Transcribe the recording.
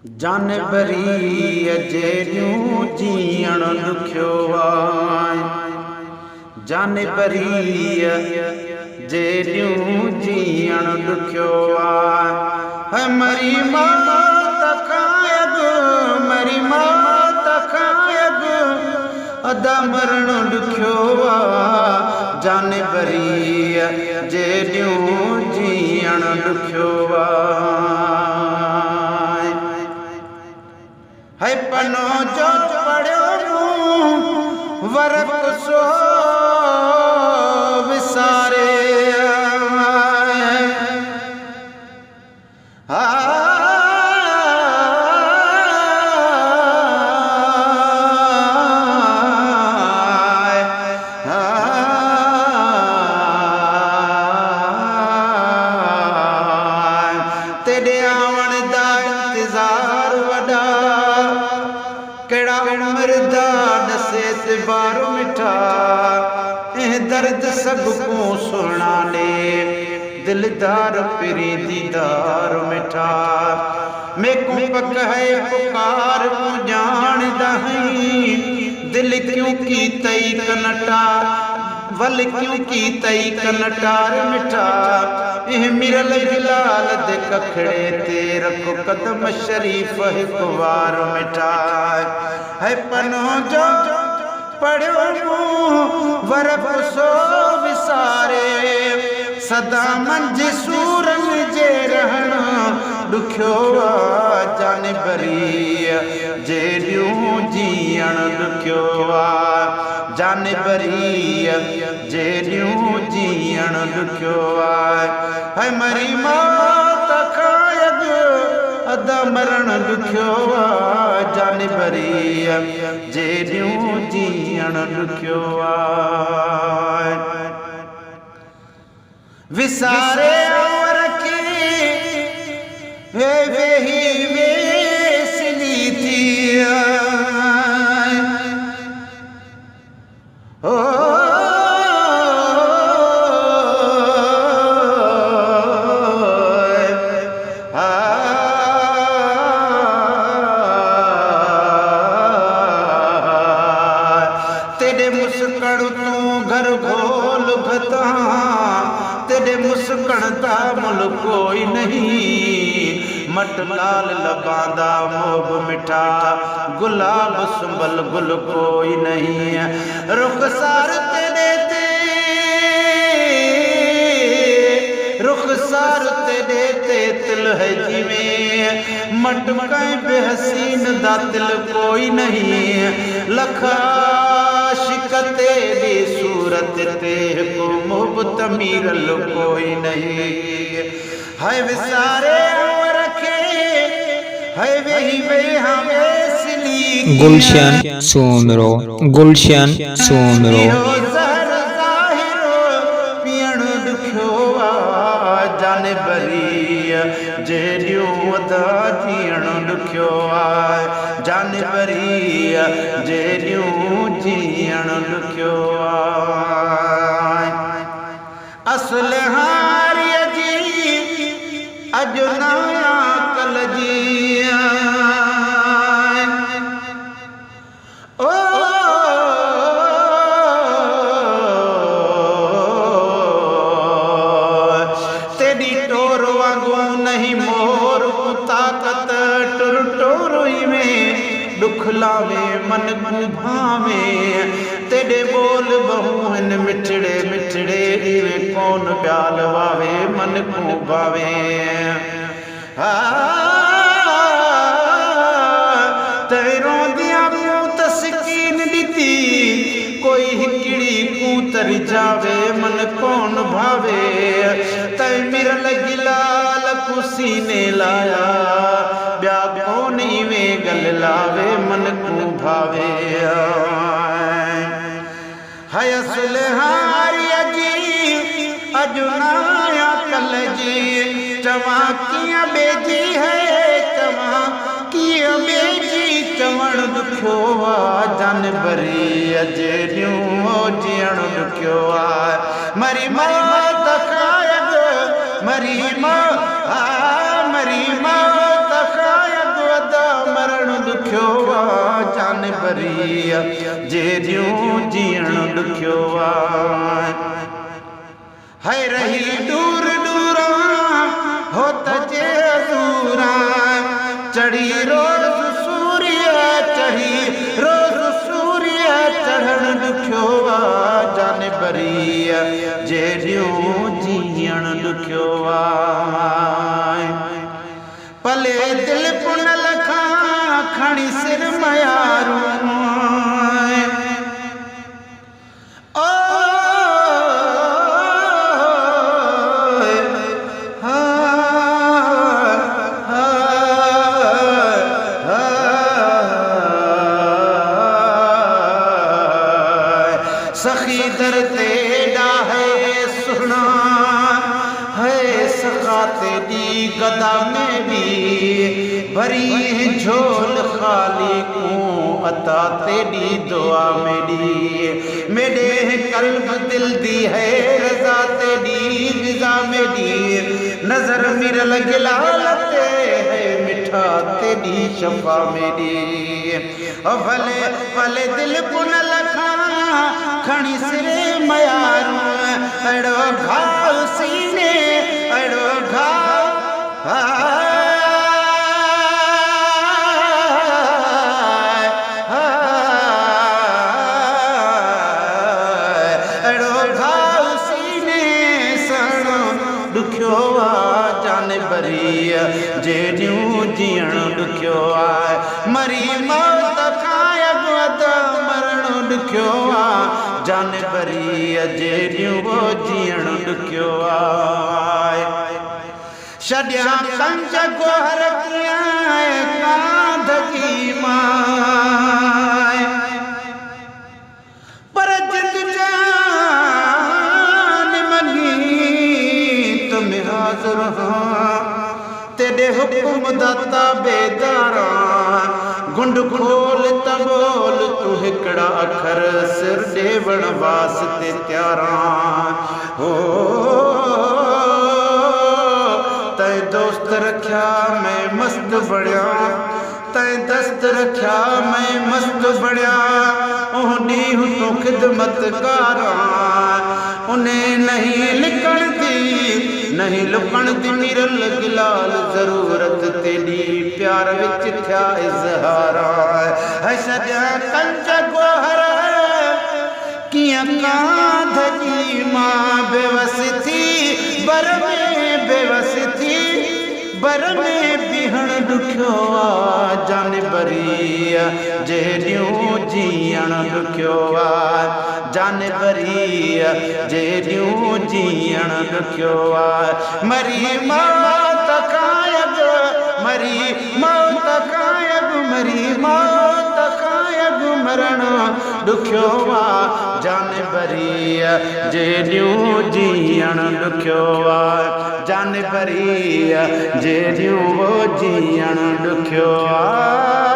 जानबरी जेरियूं जीअण ॾुखियो आहे। जानबरी जेरियूं जीअण ॾुखियो आहे। मरी मौत खां अॻु, मरी मौत खां अॻु अदा मरण ॾुखियो आहे। जानबरी जेरियूं जीअण ॾुखियो आहे। है पनो जो पढ़ियो मूं वरक सो विसारे। तेरे आवण दा इंतजार वॾा, केड़ा उम्र दा दसे बार मिठा। दर्द सब को सुनाने दिलदार पिरी दीदार मिठा। मेको पक है पुकार को जान दही, दिल क्यों की तई कनटा वल क्यों की तई कनटार मिठा। मिरल बिलाल दे कखड़े ते रखो कदम शरीफ हिक वार मिठा। है पनो जो पढ़ियो मूं वरक सो विसारे। सदा मंझि सूरन जे रहण ॾुखियो आहे। जानबरी जेरियूं जीअण ॾुखियो आहे। जानबरी जेरियूं जीअण ॾुखियो आहे। है मरी मौत खां अॻु अदा मरण ॾुखियो आहे। जानबरी जेरियूं जीअण ॾुखियो आहे। विसारे रखी वेही वेसली थी। तेरे मुस्कण तू घर घोल भता, तेरे मुस्कण दा मुल कोई नहीं। मट लाल लबांदा मोब मिठा, गुलाब सुंबल गुल कोई नहीं। रुखसार तेरे ते, रुखसार तेरे ते तिल है जिवें। मट कई बेहसीन दा तिल कोई नहीं। लखा शिकते दी सूरत ते को मुहब्बत मीरल कोई नहीं। है विसारे रखे है वही वे हमें गुलशन सोमरो, गुलशन सोमरो। जानबरी जेरियूं अदा जीअण ॾुखियो आहे। जानबरी जेरियूं जीअण ॾुखियो आहे। असुल हारीअ जी अॼु नया कल जी। टोर वांगू नहीं मोर ताकत, टुर टोरुई में दुख लावे मन को भावे। तेरे बोल बहु हिन मिठड़े मिठड़े इवे कौन प्याल वावे मन को भावे। तेरों दिया पूत सकीन ॾिती, कोई हिकिड़ी कूतर जावे मन कौन भावे। तै मिरल गिलाल कुसीने लाया, ब्या कोनी में गल लावे मन को भावे। है असुल हारिया जी अॼु नया कल जी। चवा कियां बेजी है, चवा कियां बेजी चवण ॾुखियो आहे। जानबरी जेरियूं जीअण ॾुखियो आहे। मरी मौत खां अॻु मरी मौत खां अॻु बरी जेरियूं जीअण ॾुखियो आहे है रही दूर दूरा हो तजे हज़ूरा चढ़ी रोज़ सूर्य चढ़ी रोज़ सूर्य चढ़ण ॾुखियो आहे जान बरी जेरियूं जीअण ॾुखियो आहे पले दिल पुनल खां खणी सिर मयारूं सखी दर ते डाहे सुना है सखा तेरी गदा में भी भरी झोल खाली को अता तेरी दुआ मेरे कल्ब दिल दी है रजा तेरी विजा मेरी नजर मिरल गिलालते है मिठा तेरी शफा मेरी भले भले दिल पुन लखा खणी सिरे मयारू अड़ो घाव सीने अड़ो घाव अड़ो घाव सीने सणो ॾुखियो आहे जान बरी जेरियूं जीअण ॾुखियो आहे मरी मौत खां अॻु मरणो ॾुखियो आहे जान बरी जेरियूं जीअण ॾुखियो आहे छॾिया पंज गोहर कीअं कांध जी माए पर जिंद जान मनी तुम हाज़िर तेरे हुक्म दाता बेदारा गुंड खोल त बोल तू हिकड़ा अखर सिर देवण वास्ते त्यारा हो तै दोस्त रखा मैं मस्त बढ़िया तै दस्त रखा मैं मस्त बढ़िया ओह ॾींहुं तो खिदमत कारा उन्हें नहीं लिखण दी नहीं लुकण दी मिरल गिलाल जरूरत तेरी प्यार विच थिया इज़हारा है सजा कंज गोहर किया कांध जी मां बेवस थी बर में बेवस थी बर में बिहण ॾुखियो आहे जान बरी जेरियूं जीअण ॾुखियो आहे जान बरी जेरियूं जीअण ॾुखियो आहे मरी मौत खां अॻु मरी मौत खां अॻु मरी मौत खां अॻु मरणो ॾुखियो आहे जान बरी जेरियूं जीअण ॾुखियो आहे जान बरी जेरियूं जीअण ॾुखियो आहे